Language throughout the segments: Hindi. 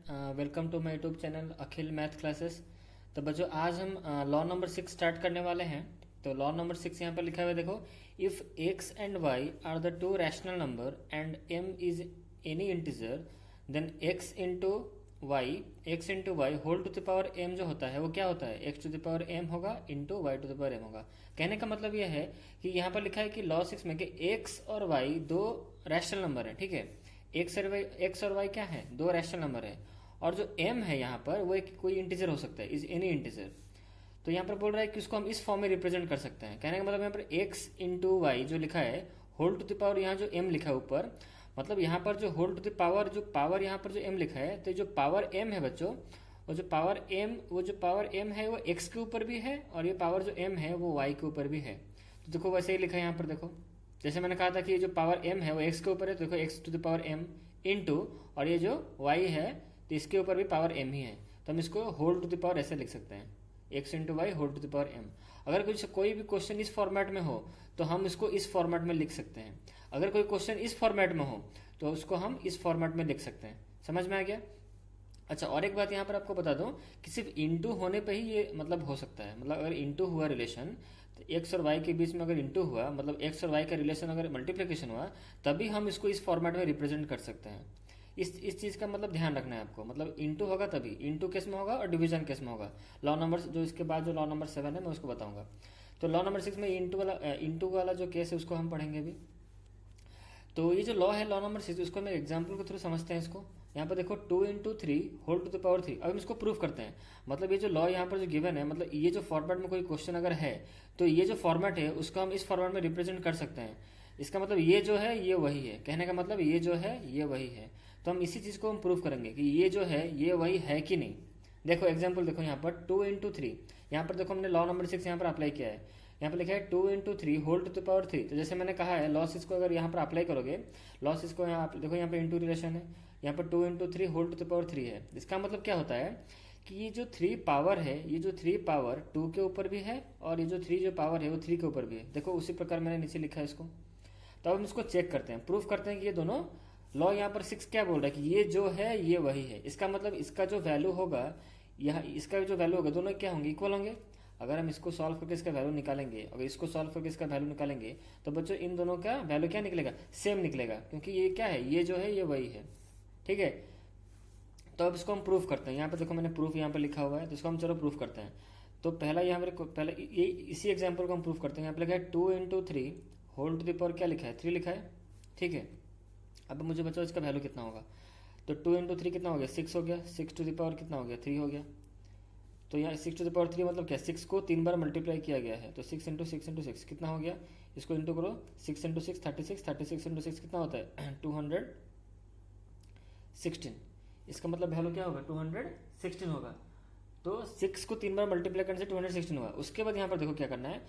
Welcome to my YouTube channel Akhil math classes. तो बच्चों आज हम लॉ नंबर 6 स्टार्ट करने वाले हैं। तो लॉ नंबर 6 यहाँ पर लिखा हुआ है, देखो। If x and y are the two rational number and m is any integer then x into y whole to the power m जो होता है वो क्या होता है, x to the power m होगा into y to the power m होगा। कहने का मतलब यह है कि यहाँ पर लिखा है कि लॉ 6 में कि x और y दो रैशनल नंबर है, ठीक है। एक्स और वाई क्या है, दो रैशनल नंबर है, और जो m है यहाँ पर वो एक कोई इंटीजर हो सकता है, इज एनी इंटीजर। तो यहाँ पर बोल रहा है कि उसको हम इस फॉर्म में रिप्रेजेंट कर सकते हैं। कहने का मतलब यहाँ पर x इंटू वाई जो लिखा है होल टू द पावर, यहाँ जो m लिखा है ऊपर, मतलब यहाँ पर जो होल टू द पावर जो पावर यहाँ पर जो m लिखा है, तो जो पावर m है बच्चों, वो जो पावर m है वो x के ऊपर भी है, और ये पावर जो m है वो y के ऊपर भी है। तो देखो वैसे ही लिखा है यहाँ पर, देखो जैसे मैंने कहा था कि ये जो पावर m है वो x के ऊपर है, तो देखो x to the power m into, और ये जो y है तो इसके ऊपर भी पावर m ही है, तो हम इसको होल टू द पावर ऐसे लिख सकते हैं, x into y whole to the power m। अगर कुछ कोई भी क्वेश्चन इस फॉर्मेट में हो तो हम इसको इस फॉर्मेट में लिख सकते हैं। अगर कोई क्वेश्चन इस फॉर्मेट में हो तो उसको हम इस फॉर्मेट में लिख सकते हैं। समझ में आ गया? अच्छा, और एक बात यहाँ पर आपको बता दूं कि सिर्फ इंटू होने पे ही ये मतलब हो सकता है। मतलब अगर इंटू हुआ रिलेशन, तो एक्स और वाई के बीच में अगर इंटू हुआ, मतलब एक्स और वाई का रिलेशन अगर मल्टीप्लिकेशन हुआ, तभी हम इसको इस फॉर्मेट में रिप्रेजेंट कर सकते हैं। इस चीज़ का मतलब ध्यान रखना है आपको। मतलब इंटू होगा तभी, इंटू केस में होगा और डिवीजन केस में होगा। लॉ नंबर जो इसके बाद जो लॉ नंबर 7 है मैं उसको बताऊंगा। तो लॉ नंबर 6 में इंटू वाला जो केस है उसको हम पढ़ेंगे अभी। तो ये जो लॉ है लॉ नंबर 6, उसको हम एग्जाम्पल के थ्रू समझते हैं इसको। यहाँ पर देखो 2 into three whole to the power 3। अब हम इसको प्रूफ करते हैं। मतलब ये जो लॉ यहाँ पर जो गिवन है, मतलब ये जो फॉर्मेट में कोई क्वेश्चन अगर है तो ये जो फॉर्मेट है उसको हम इस फॉर्मेट में रिप्रेजेंट कर सकते हैं। इसका मतलब ये जो है ये वही है, कहने का मतलब ये जो है ये वही है। तो हम इसी चीज़ को हम प्रूफ करेंगे कि ये जो है ये वही है कि नहीं। देखो एग्जाम्पल देखो यहाँ पर 2 इंटू थ्री, यहाँ पर देखो हमने लॉ नंबर 6 यहाँ पर अप्लाई किया है। यहाँ पर लिखा है 2 into three whole to the power 3। तो जैसे मैंने कहा है लॉ 6 को अगर यहाँ पर अप्लाई करोगे, लॉ 6 को यहाँ देखो, यहाँ पर इंटू रिलेशन है, यहाँ पर 2 into three whole to the power 3 है। इसका मतलब क्या होता है कि ये जो 3 पावर है, ये जो 3 पावर 2 के ऊपर भी है, और ये जो 3 जो पावर है वो 3 के ऊपर भी है। देखो उसी प्रकार मैंने नीचे लिखा है इसको। तो अब हम इसको चेक करते हैं, प्रूफ करते हैं कि ये दोनों लॉ, यहाँ पर 6 क्या बोल रहा है कि ये जो है ये वही है। इसका मतलब इसका जो वैल्यू होगा, यहाँ इसका जो वैल्यू होगा, दोनों क्या होंगे, इक्वल होंगे। अगर हम इसको सॉल्व करके इसका वैल्यू निकालेंगे, अगर इसको सॉल्व करके इसका वैल्यू निकालेंगे, तो बच्चों इन दोनों का वैल्यू क्या निकलेगा, सेम निकलेगा, क्योंकि ये क्या है, ये जो है ये वही है, ठीक है। तो अब इसको हम प्रूफ करते हैं। यहाँ पर देखो मैंने प्रूफ यहाँ पर लिखा हुआ है, तो इसको हम चलो प्रूफ करते हैं। तो पहला यहाँ पर पहले ये इसी एग्जाम्पल को हम प्रूफ करते हैं। यहाँ पर लिखा है 2 into three whole to the power क्या लिखा है, 3 लिखा है, ठीक है। अब मुझे बच्चों इसका वैल्यू कितना होगा, तो 2 इंटू थ्री कितना हो गया, 6 हो गया, 6 टू द पावर कितना हो गया, 3 हो गया। तो यहाँ 6 टू द पावर 3 मतलब क्या, 6 को 3 बार मल्टीप्लाई किया गया है, तो 6 इंटू सिक्स इंटू सिक्स कितना हो गया, इसको इंटू करो, 6 इंटू सिक्स 36, 36 इंटू सिक्स कितना होता है 216। इसका मतलब वैल्यू क्या होगा, 216 होगा। तो 6 को 3 बार मल्टीप्लाई करने से 216 होगा। उसके बाद यहाँ पर देखो क्या करना है,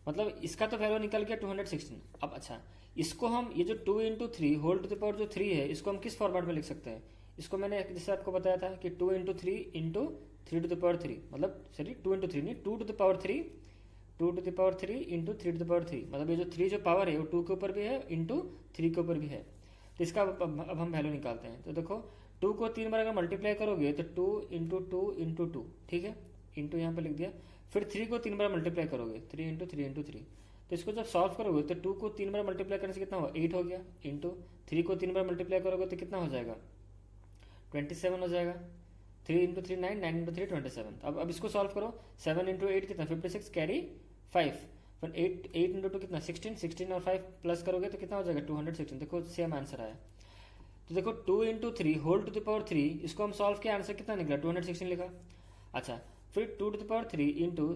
मतलब इसका तो वैल्यू निकल गया 216। अब अच्छा, इसको हम ये जो 2 into three whole to the power जो 3 है, इसको हम किस फॉर्मेट में लिख सकते हैं। इसको मैंने जैसे आपको बताया था कि 2 into three into 3 to the power 3, मतलब सॉरी 2 इंटू थ्री नहीं, 2 to the power 3, 2 to the power 3 into 3 to the power 3। मतलब ये जो 3 जो पावर है वो 2 के ऊपर भी है इंटू 3 के ऊपर भी है। तो इसका अब हम वैल्यू निकालते हैं। तो देखो 2 को 3 बार अगर मल्टीप्लाई करोगे तो 2 इंटू टू इंटू टू, ठीक है, इंटू यहाँ पर लिख दिया। फिर 3 को 3 बार मल्टीप्लाई करोगे, 3 इंटू थ्री इंटू थ्री। तो इसको जब सॉल्व करोगे तो 2 को 3 बार मल्टीप्लाई करने से कितना होगा, 8 हो गया, इंटू 3 को 3 बार मल्टीप्लाई करोगे तो कितना हो जाएगा, 27 हो जाएगा। 3 इंटू थ्री 9, 9 इंटू थ्री 27। अब इसको सॉल्व करो, 7 इंटू 8 कितना 56, कैरी 5, फिर 8 इंटू टू कितना 16, 16 और 5 प्लस करोगे तो कितना हो जाएगा 216। देखो सेम आंसर आया। तो देखो 2 into three whole to the power 3, इसको हम सॉल्व किया, आंसर कितना निकला 216 लिखा। अच्छा, फिर 2 to the power 3 into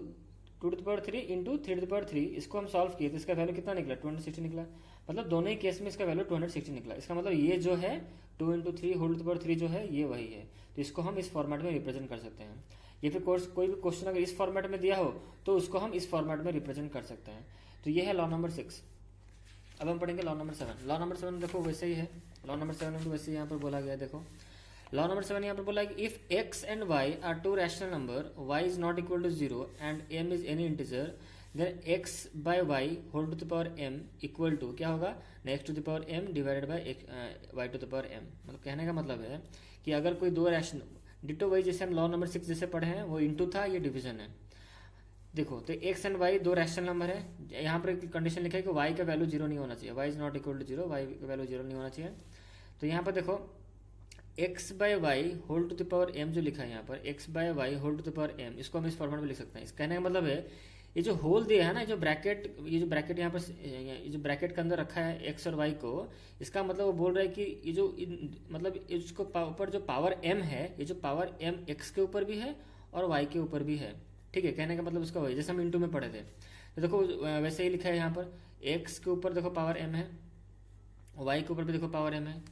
2 to the power 3 into 3 to the power 3, इसको हम सॉल्व किए तो इसका वैल्यू कितना निकला 216 निकला। मतलब दोनों ही केस में इसका वैल्यू 216 निकला। इसका मतलब ये जो है 2 into three whole to the power 3 जो है ये वही है। तो इसको हम इस फॉर्मेट में रिप्रेजेंट कर सकते हैं। या फिर कोई भी क्वेश्चन अगर इस फॉर्मेट में दिया हो तो उसको हम इस फॉर्मेट में रिप्रेजेंट कर सकते हैं। तो ये है लॉ नंबर 6। अब हम पढ़ेंगे लॉ नंबर 7। लॉ नंबर 7 देखो वैसे ही है, लॉ नंबर 7 में भी वैसे ही यहाँ पर बोला गया है। देखो लॉ नंबर 7 यहाँ पर बोला है कि if x and y are two rational number, y is not equal to 0 and m is any integer, then x by y whole to the power m equal to क्या होगा, x to the power m divided by y to the power m। मतलब कहने का मतलब है कि अगर कोई दो रैशनल, डिटो वही जैसे हम लॉ नंबर 6 जैसे पढ़े हैं, वो इंटू था, ये डिवीजन है। देखो तो एक्स एंड वाई दो रैशनल नंबर है, यहाँ पर कंडीशन लिखा है कि वाई का वैल्यू जीरो नहीं होना चाहिए, y is not equal to zero, y का वैल्यू जीरो नहीं होना चाहिए। तो यहाँ पर देखो x by y whole to the power m जो लिखा है यहाँ पर, x by y whole to the power m, इसको हम इस फॉर्मेट में लिख सकते हैं। इस कहने का मतलब है ये जो होल दिया है ना, ये जो ब्रैकेट यहाँ पर, ये जो ब्रैकेट के अंदर रखा है एक्स और वाई को, इसका मतलब वो बोल रहा है कि ये जो मतलब इसको ऊपर जो पावर एम है, ये जो पावर एम एक्स के ऊपर भी है और वाई के ऊपर भी है। ठीक है, कहने का मतलब उसका वही जैसे हम इंटू में पढ़े थे। तो देखो वैसे ही लिखा है यहाँ पर, एक्स के ऊपर देखो पावर एम है, वाई के ऊपर भी देखो पावर एम है।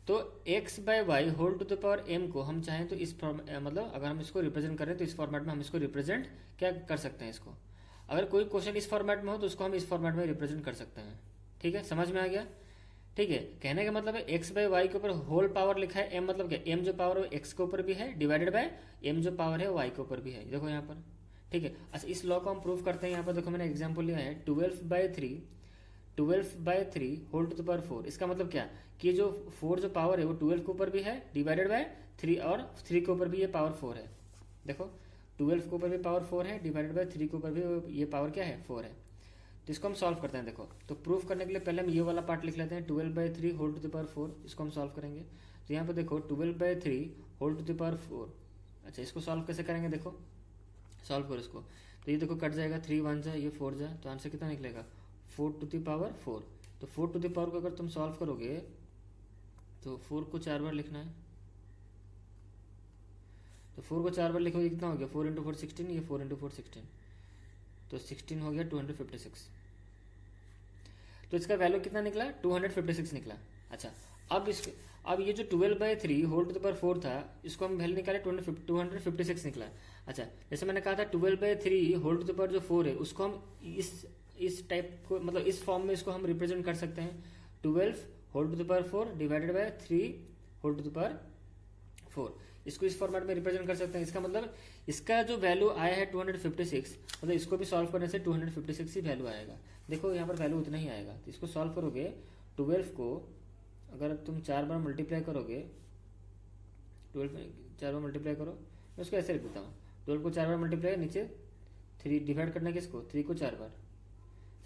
तो x by y whole to the power m को हम चाहें तो इस फॉर्म मतलब अगर हम इसको रिप्रेजेंट करें तो इस फॉर्मेट में हम इसको रिप्रेजेंट क्या कर सकते हैं इसको। अगर कोई क्वेश्चन इस फॉर्मेट में हो तो उसको हम इस फॉर्मेट में रिप्रेजेंट कर सकते हैं। ठीक है, समझ में आ गया। ठीक है, कहने का मतलब है x बाय वाई के ऊपर होल पावर लिखा है m, मतलब क्या m जो पावर है x के ऊपर भी है डिवाइडेड बाय m जो पावर है y के ऊपर भी है, देखो यहाँ पर। ठीक है, अच्छा इस लॉ को हम प्रूव करते हैं। यहाँ पर देखो मैंने एग्जाम्पल लिया है 12/3 होल टू द पावर 4। इसका मतलब क्या कि ये जो 4 जो पावर है वो 12 के ऊपर भी है डिवाइडेड बाय 3, और 3 के ऊपर भी ये पावर 4 है। देखो 12 के ऊपर भी पावर 4 है डिवाइडेड बाय 3 के ऊपर भी ये पावर क्या है 4 है। तो इसको हम सॉल्व करते हैं। देखो तो प्रूफ करने के लिए पहले हम ये वाला पार्ट लिख लेते हैं, 12/3 होल टू द पावर 4, इसको हम सॉल्व करेंगे। तो यहाँ पर देखो 12/3 होल टू द पावर 4। अच्छा इसको सॉल्व कैसे करेंगे, देखो सॉल्व करो इसको। तो ये देखो कट जाएगा, 3 1 जाए, ये 4 जाए, तो आंसर कितना निकलेगा 4 टू द पावर 4। तो 4 टू द पावर को अगर तुम सॉल्व करोगे तो 4 को 4 बार लिखना है। तो 4 को 4 बार लिखोगे कितना हो गया, 4 इंटू 4 16, ये 4 इंटू 4 16, तो 16 हो गया 256। तो इसका वैल्यू कितना निकला 256 निकला। अच्छा अब ये जो 12/3 होल टू द पावर 4 था, इसको हम वैल्यू निकाले 256 निकला। अच्छा जैसे मैंने कहा था 12/3 होल टू द पावर जो 4 है उसको हम इस टाइप को मतलब इस फॉर्म में इसको हम रिप्रेजेंट कर सकते हैं, 12 whole to the power 4 divided by 3 whole to the power 4, इसको इस फॉर्मेट में रिप्रेजेंट कर सकते हैं। इसका मतलब इसका जो वैल्यू आया है 256, मतलब इसको भी सॉल्व करने से 256 ही वैल्यू आएगा। देखो यहाँ पर वैल्यू उतना ही आएगा। तो इसको सॉल्व करोगे 12 को अगर तुम 4 बार मल्टीप्लाई करोगे, 12 में 4 बार मल्टीप्लाई करो, मैं उसको ऐसे लिख देता हूँ, 12 को 4 बार मल्टीप्लाई, नीचे 3 डिवाइड करना किसको 3 को 4 बार।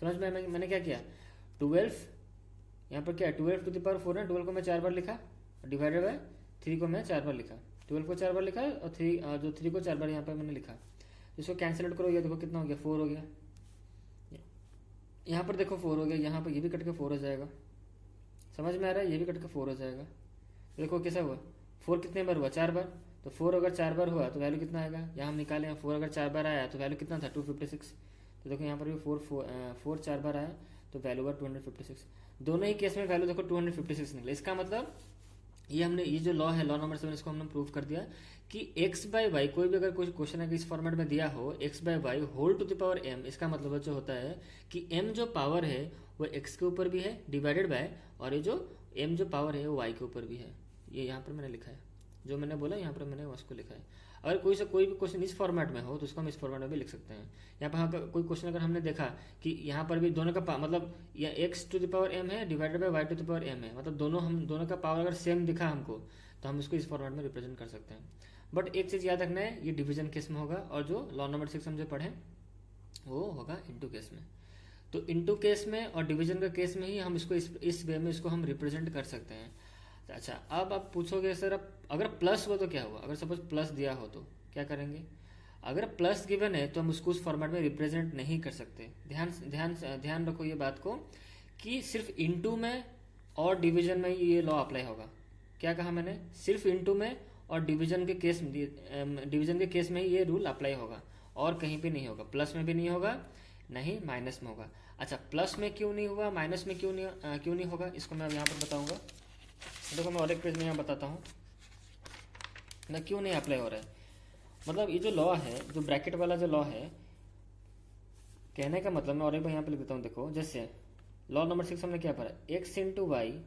समझ में मैंने क्या किया, 12 यहाँ पर क्या है 12 टू द पावर 4 है, 12 को मैं 4 बार लिखा डिवाइडेड बाय 3 को मैं 4 बार लिखा, 12 को 4 बार लिखा और 3 को 4 बार यहाँ पर मैंने लिखा। इसको कैंसिल आउट करो, ये देखो कितना हो गया 4 हो गया, यहाँ पर देखो 4 हो गया, यहाँ पर ये भी कट के 4 हो जाएगा। समझ में आ रहा है, ये भी कट के 4 हो जाएगा। देखो कैसा हुआ, 4 कितने बार हुआ 4 बार, तो 4 अगर 4 बार हुआ तो वैल्यू कितना आएगा, यहाँ हम निकाले 4 अगर 4 बार आया तो वैल्यू कितना था 256। तो देखो यहाँ पर भी 4 4 बार आया तो वैल्यू हुआ 256। दोनों ही केस में वैल्यू देखो 256 निकला। इसका मतलब ये जो लॉ है लॉ नंबर 7, इसको हमने प्रूव कर दिया कि x बाय वाई, कोई भी अगर कोई क्वेश्चन अगर इस फॉर्मेट में दिया हो x by y whole to the power m, इसका मतलब जो होता है कि m जो पावर है वो x के ऊपर भी है डिवाइडेड बाय, और ये जो m जो पावर है वो y के ऊपर भी है। ये यहाँ पर मैंने लिखा है, जो मैंने बोला यहाँ पर मैंने उसको लिखा है। अगर कोई भी क्वेश्चन इस फॉर्मेट में हो तो उसको हम इस फॉर्मेट में भी लिख सकते हैं। यहाँ पर कोई क्वेश्चन अगर हमने देखा कि यहाँ पर भी दोनों का मतलब या x to the power m है divided by y to the power m है, मतलब दोनों का पावर अगर सेम दिखा हमको तो हम इसको इस फॉर्मेट में रिप्रेजेंट कर सकते हैं। बट एक चीज़ याद रखना है, ये डिवीजन केस में होगा और जो लॉ नंबर 6 हम जो पढ़े वो होगा इंटू केस में। तो इंटू केस में और डिवीजन का केस में ही हम इसको इस वे में इसको हम रिप्रेजेंट कर सकते हैं। अच्छा अब आप पूछोगे सर अब अगर प्लस हुआ तो क्या हुआ, अगर सपोज प्लस दिया हो तो क्या करेंगे। अगर प्लस गिवन है तो हम उसको उस फॉर्मेट में रिप्रेजेंट नहीं कर सकते। ध्यान रखो ये बात को कि सिर्फ इंटू में और डिवीजन में ये लॉ अप्लाई होगा। क्या कहा मैंने, सिर्फ इंटू में और डिवीजन के केस में ही ये रूल अप्लाई होगा और कहीं पे नहीं होगा। प्लस में भी नहीं होगा, नहीं माइनस में होगा। अच्छा प्लस में क्यों नहीं हुआ, माइनस में क्यों नहीं होगा, इसको मैं अब यहाँ पर बताऊंगा। देखो मैं और एक पेज में यहाँ बताता हूँ ना क्यों नहीं अप्लाई हो रहा है। मतलब ये जो लॉ है, जो ब्रैकेट वाला जो लॉ है, कहने का मतलब मैं और एक बार यहाँ पे लिख देता हूँ। देखो जैसे लॉ नंबर 6 हमने क्या पढ़ा, x into y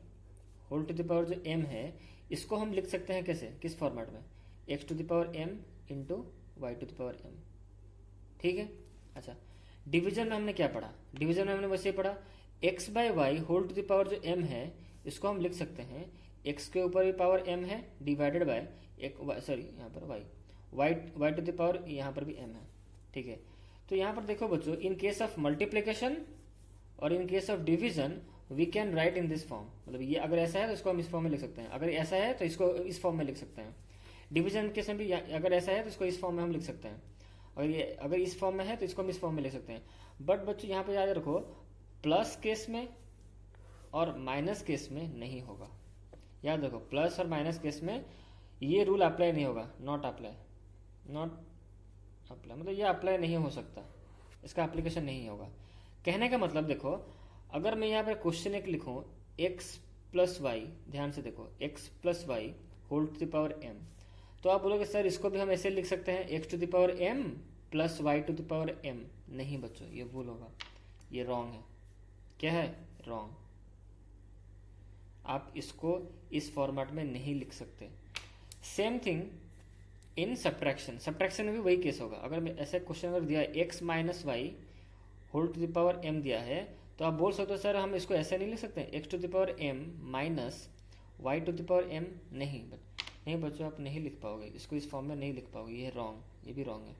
whole to the power जो m है, इसको हम लिख सकते हैं कैसे, किस फॉर्मेट में, x to the power m into y to the power m। ठीक है। अच्छा डिवीजन में हमने क्या पढ़ा, डिवीजन में हमने वैसे पढ़ा x by y whole to the power जो m है, इसको हम लिख सकते हैं x के ऊपर भी पावर m है डिवाइडेड बाय एक सॉरी यहाँ पर y टू द पावर यहाँ पर भी m है, ठीक है। तो यहाँ पर देखो बच्चों, इन केस ऑफ मल्टीप्लिकेशन और in case of division we can write in this form, मतलब ये अगर ऐसा है तो इसको हम इस फॉर्म में लिख सकते हैं, अगर ऐसा है तो इसको इस फॉर्म में लिख सकते हैं। डिवीजन केस में भी अगर ऐसा है तो इसको इस फॉर्म में हम लिख सकते हैं, अगर इस फॉर्म में है तो इसको हम इस फॉर्म में लिख सकते हैं। बट बच्चों यहाँ पे याद रखो, प्लस केस में और माइनस केस में नहीं होगा। याद रखो, प्लस और माइनस केस में ये रूल अप्लाई नहीं होगा, नॉट अप्लाई मतलब ये अप्लाई नहीं हो सकता, इसका एप्लीकेशन नहीं होगा। कहने का मतलब देखो, अगर मैं यहाँ पर क्वेश्चन एक लिखूँ x प्लस वाई, ध्यान से देखो x plus y whole to the power m, तो आप बोलोगे सर इसको भी हम ऐसे लिख सकते हैं x to the power m plus y to the power m। नहीं बच्चों, ये भूल होगा, ये रॉन्ग है। क्या है? रॉन्ग। आप इसको इस फॉर्मेट में नहीं लिख सकते। सेम थिंग इन सब्ट्रैक्शन में भी वही केस होगा। अगर मैं ऐसे क्वेश्चन अगर दिया x minus y whole to the power m दिया है, तो आप बोल सकते हो सर हम इसको ऐसे नहीं लिख सकते x to the power m minus y to the power m। नहीं बच्चों, आप नहीं लिख पाओगे इसको, इस फॉर्म में नहीं लिख पाओगे, ये रॉन्ग, ये भी रॉन्ग है।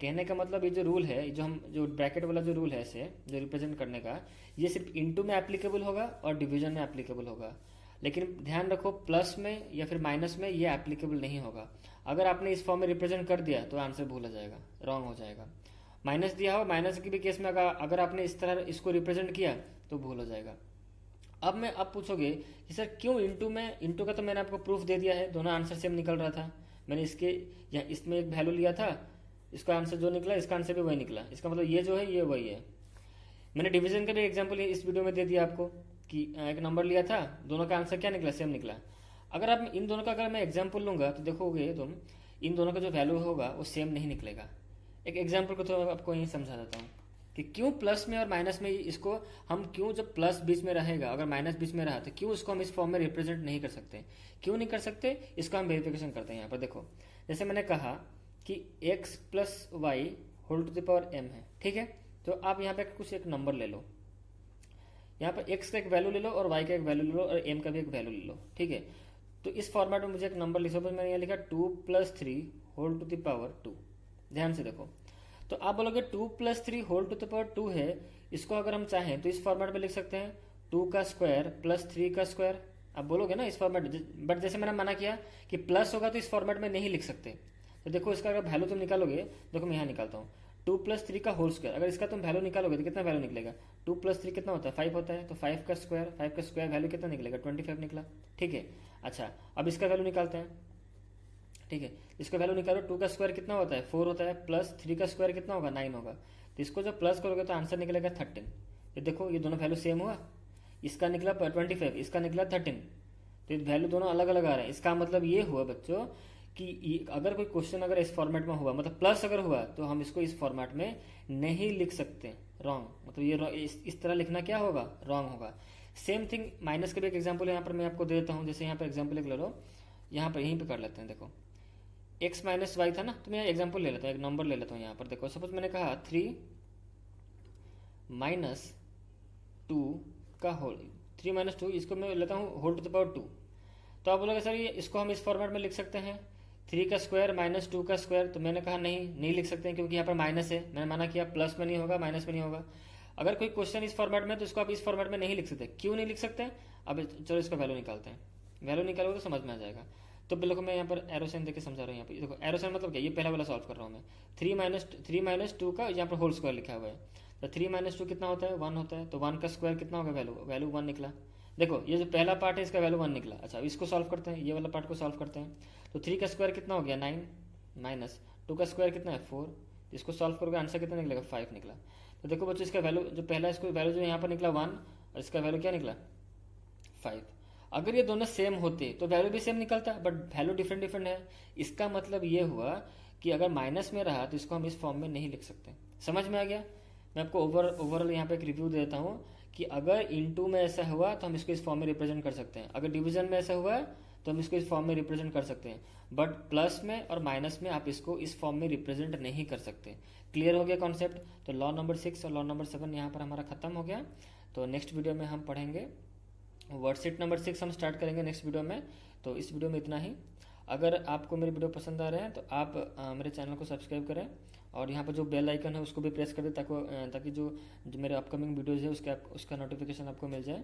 कहने का मतलब ये जो रूल है, जो ब्रैकेट वाला जो रूल है ऐसे जो रिप्रेजेंट करने का, ये सिर्फ इनटू में एप्लीकेबल होगा और डिवीजन में एप्लीकेबल होगा। लेकिन ध्यान रखो, प्लस में या फिर माइनस में ये एप्लीकेबल नहीं होगा। अगर आपने इस फॉर्म में रिप्रेजेंट कर दिया तो आंसर भूल जाएगा, रॉन्ग हो जाएगा। माइनस दिया हो, माइनस के भी केस में अगर आपने इस तरह इसको रिप्रेजेंट किया तो भूल हो जाएगा। अब पूछोगे कि सर क्यों इंटू का तो मैंने आपको प्रूफ दे दिया है, दोनों आंसर सेम निकल रहा था। मैंने इसमें एक वैल्यू लिया था, इसका आंसर जो निकला इसका आंसर भी वही निकला, इसका मतलब ये जो है ये वही है। मैंने डिवीजन का भी एग्जांपल इस वीडियो में दे दिया आपको कि एक नंबर लिया था, दोनों का आंसर क्या निकला? सेम निकला। अगर आप इन दोनों का अगर मैं एग्जांपल लूंगा तो देखोगे तुम, इन दोनों का जो वैल्यू होगा वो सेम नहीं निकलेगा। एक एग्जांपल को तो आपको यही समझा देता हूँ कि क्यों प्लस में और माइनस में इसको हम क्यों, जब प्लस बीच में रहेगा अगर माइनस बीच में रहा तो क्यों इसको हम इस फॉर्म में रिप्रेजेंट नहीं कर सकते? क्यों नहीं कर सकते? इसका हम वेरिफिकेशन करते हैं। यहाँ पर देखो, जैसे मैंने कहा कि x plus y whole to the power m है, ठीक है। तो आप यहाँ पे कुछ एक नंबर ले लो, यहाँ पर x का एक वैल्यू ले लो और y का एक वैल्यू ले लो और m का भी एक वैल्यू ले लो, ठीक है। तो इस फॉर्मेट में मुझे एक नंबर लिखो, मैंने यहाँ लिखा 2 + 3 होल टू द पावर 2। ध्यान से देखो, तो आप बोलोगे 2 + 3 होल टू द पावर 2 है, इसको अगर हम चाहें तो इस फॉर्मेट में लिख सकते हैं 2 का स्क्वायर प्लस 3 का स्क्वायर। आप बोलोगे ना इस फॉर्मेट, बट जैसे मैंने मना किया कि प्लस होगा तो इस फॉर्मेट में नहीं लिख सकते। तो देखो इसका अगर वैल्यू तुम निकालोगे, देखो मैं यहाँ निकालता हूँ 2 + 3 का होल स्क्वायर, अगर इसका तुम वैल्यू निकालोगे तो कितना वैल्यू निकलेगा? 2 + 3 कितना होता है? 5 होता है। तो 5 का स्क्वायर वैल्यू कितना निकलेगा? 25 निकला, ठीक है। अच्छा, अब इसका वैल्यू निकालते हैं, ठीक है। इसका वैल्यू निकालो, 2 का स्क्वायर कितना होता है? 4 होता है, प्लस 3 का स्क्वायर कितना होगा? 9 होगा। तो इसको जब प्लस करोगे तो आंसर निकलेगा 13। ये देखो ये दोनों वैल्यू सेम हुआ, इसका निकला 25, इसका निकला 13, तो ये वैल्यू दोनों अलग अलग आ रहे हैं। इसका मतलब ये हुआ बच्चों कि अगर कोई क्वेश्चन अगर इस फॉर्मेट में हुआ, मतलब प्लस अगर हुआ, तो हम इसको इस फॉर्मेट में नहीं लिख सकते, रॉन्ग। मतलब ये इस तरह लिखना क्या होगा? रॉन्ग होगा। सेम थिंग माइनस का भी एक एग्जाम्पल यहाँ पर मैं आपको दे देता हूँ। जैसे यहाँ पर एग्जाम्पल एक ले लो, यहाँ पर यहीं पर कर लेते हैं। देखो x माइनस वाई था ना, तो मैं एग्जाम्पल ले लेता हूँ, एक नंबर ले लेता हूँ। यहाँ पर देखो सपोज मैंने कहा 3 - 2 का होल, 3 - 2 इसको मैं लेता हूँ होल टू द पावर 2। तो आप बोलोगे सर ये इसको हम इस फॉर्मेट में लिख सकते हैं 3 का स्क्वायर माइनस 2 का स्क्वायर। तो मैंने कहा नहीं लिख सकते हैं, क्योंकि यहाँ पर माइनस है। मैंने मना किया, प्लस में नहीं होगा, माइनस में नहीं होगा। अगर कोई क्वेश्चन इस फॉर्मेट में, तो इसको आप इस फॉर्मेट में नहीं लिख सकते। क्यों नहीं लिख सकते? अब चलो इसका वैल्यू निकालते हैं। वैल्यू निकालोगे तो समझ में आ जाएगा। तो देखो मैं यहाँ पर एरो साइन देके समझा रहा हूँ। यहाँ पर देखो एरो साइन मतलब क्या, ये पहला वाला सॉल्व कर रहा हूँ मैं। 3 - 2 का यहाँ पर होल स्क्वायर लिखा हुआ है, तो 3 - 2 कितना होता है? 1 होता है। तो 1 का स्क्वायर कितना होगा? वैल्यू 1 निकला। देखो ये जो पहला पार्ट है इसका वैल्यू 1 निकला। अच्छा, इसको सॉल्व करते हैं, ये वाला पार्ट को सॉल्व करते हैं। तो 3 का स्क्वायर कितना हो गया? 9 माइनस 2 का स्क्वायर कितना है? 4। इसको सॉल्व करोगे आंसर कितना निकलेगा? 5 निकला। तो देखो बच्चों इसका वैल्यू जो पहला, इसको वैल्यू जो यहाँ पर निकला 1 और इसका वैल्यू क्या निकला? 5। अगर ये दोनों सेम होते तो वैल्यू भी सेम निकलता, बट वैल्यू डिफरेंट है। इसका मतलब ये हुआ कि अगर माइनस में रहा तो इसको हम इस फॉर्म में नहीं लिख सकते। समझ में आ गया? मैं आपको ओवरऑल यहाँ पे एक रिव्यू दे देता हूँ कि अगर इनटू में ऐसा हुआ तो हम इसको इस फॉर्म में रिप्रेजेंट कर सकते हैं, अगर डिवीजन में ऐसा हुआ तो हम इसको इस फॉर्म में रिप्रेजेंट कर सकते हैं, बट प्लस में और माइनस में आप इसको इस फॉर्म में रिप्रेजेंट नहीं कर सकते। क्लियर हो गया कॉन्सेप्ट? तो लॉ नंबर 6 और लॉ नंबर 7 यहाँ पर हमारा खत्म हो गया। तो नेक्स्ट वीडियो में हम पढ़ेंगे वर्कशीट नंबर 6 हम स्टार्ट करेंगे नेक्स्ट वीडियो में। तो इस वीडियो में इतना ही। अगर आपको मेरे वीडियो पसंद आ रहे हैं तो आप मेरे चैनल को सब्सक्राइब करें और यहाँ पर जो बेल आइकन है उसको भी प्रेस कर दें ताकि जो मेरे अपकमिंग वीडियोज़ है उसका नोटिफिकेशन आपको मिल जाए।